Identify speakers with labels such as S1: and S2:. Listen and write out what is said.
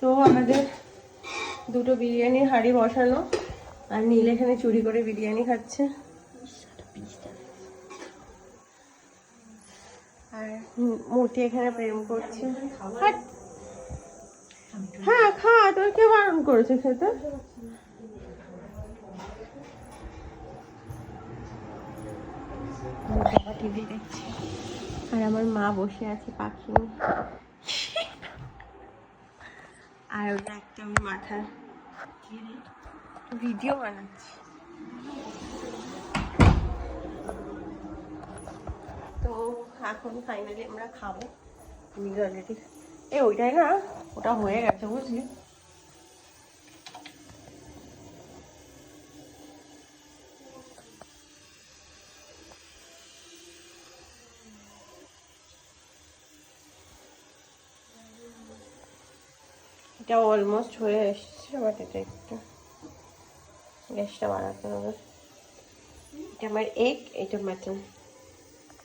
S1: তো আমাদের দুটো বিরিয়ানির হাঁড়ি বসানো, আর নীল এখানে চুরি করে বিরিয়ানি খাচ্ছে। আর মূর্তি এখানে প্রেম করছে। হ্যাঁ খা, তোর কে বারণ করেছে খেতে? বাবা টিভি দেখছে আর আমার মা বসে আছে পাখি আর ওটা একটা আমি মাথা ভিডিও বানাচ্ছি। তো এখন ফাইনালি আমরা খাবো। অলরেডি ওইটাই না, ওটা হয়ে গেছে বুঝলি। এটা অলমোস্ট হয়ে এসছে, বাট এটা একটু গ্যাসটা বাড়াতে হবে। এটা আমার এগ, এটা মাটন।